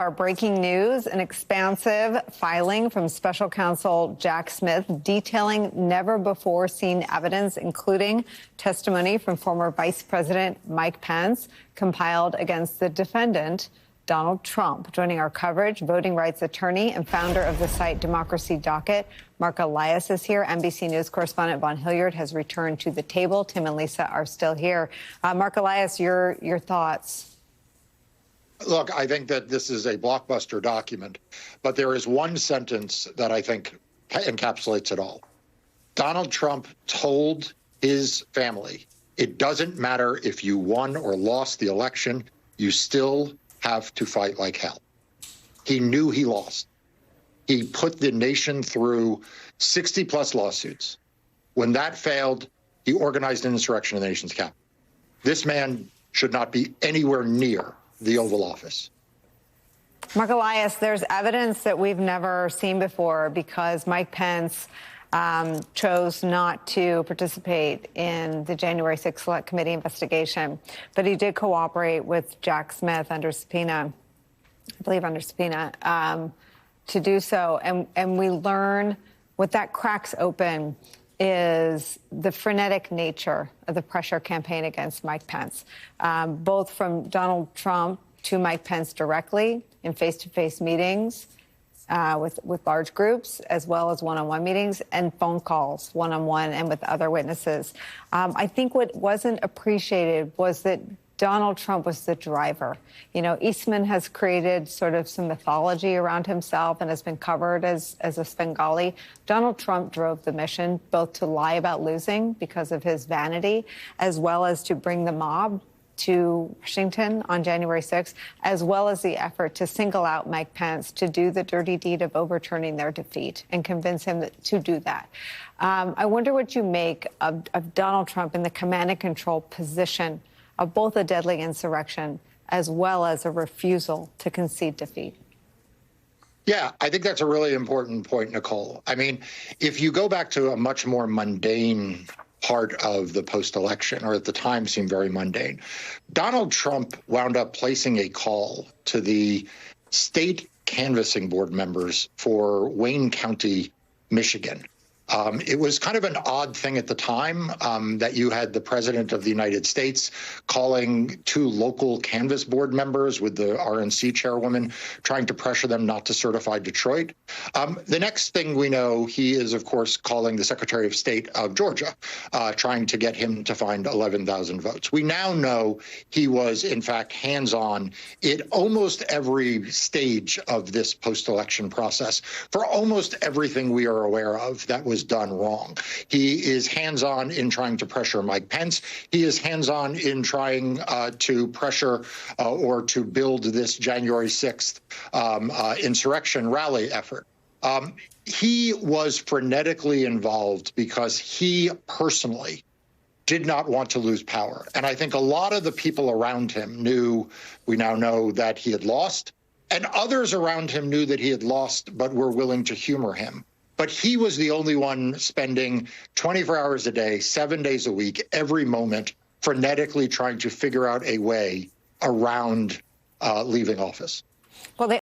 Our breaking news, an expansive filing from special counsel Jack Smith detailing never-before-seen evidence, including testimony from former Vice President Mike Pence, compiled against the defendant, Donald Trump. Joining our coverage, voting rights attorney and founder of the site Democracy Docket, Marc Elias is here. NBC News correspondent Vaughn Hilliard has returned to the table. Tim and Lisa are still here. Marc Elias, your thoughts? Look, I think that this is a blockbuster document, but there is one sentence that I think encapsulates it all. Donald Trump told his family, it doesn't matter if you won or lost the election, you still have to fight like hell. He knew he lost. He put the nation through 60-plus lawsuits. When that failed, he organized an insurrection in the nation's capital. This man should not be anywhere near the Oval Office. Marc Elias, there's evidence that we've never seen before because Mike Pence chose not to participate in the January 6th Select Committee investigation, but he did cooperate with Jack Smith under subpoena, I believe under subpoena, to do so. And we learn what that cracks open is the frenetic nature of the pressure campaign against Mike Pence, both from Donald Trump to Mike Pence directly in face-to-face meetings with large groups, as well as one-on-one meetings and phone calls, one-on-one and with other witnesses. I think what wasn't appreciated was that Donald Trump was the driver. You know, Eastman has created sort of some mythology around himself and has been covered as a Svengali. Donald Trump drove the mission, both to lie about losing because of his vanity, as well as to bring the mob to Washington on January 6th, as well as the effort to single out Mike Pence to do the dirty deed of overturning their defeat and convince him to do that. I wonder what you make of Donald Trump in the command and control position of both a deadly insurrection as well as a refusal to concede defeat. Yeah, I think that's a really important point, Nicole. I mean, if you go back to a much more mundane part of the post-election, or at the time seemed very mundane, Donald Trump wound up placing a call to the state canvassing board members for Wayne County, Michigan. It was kind of an odd thing at the time that you had the president of the United States calling two local canvass board members with the RNC chairwoman, trying to pressure them not to certify Detroit. The next thing we know, he is, of course, calling the Secretary of State of Georgia, trying to get him to find 11,000 votes. We now know he was, in fact, hands-on at almost every stage of this post-election process for almost everything we are aware of that was done wrong. He is hands-on in trying to pressure Mike Pence. He is hands-on in trying to pressure or to build this January 6th insurrection rally effort. He was frenetically involved because he personally did not want to lose power. And I think a lot of the people around him knew, we now know, that he had lost, and others around him knew that he had lost but were willing to humor him. But he was the only one spending 24 hours a day, 7 days a week, every moment, frenetically trying to figure out a way around leaving office. Well,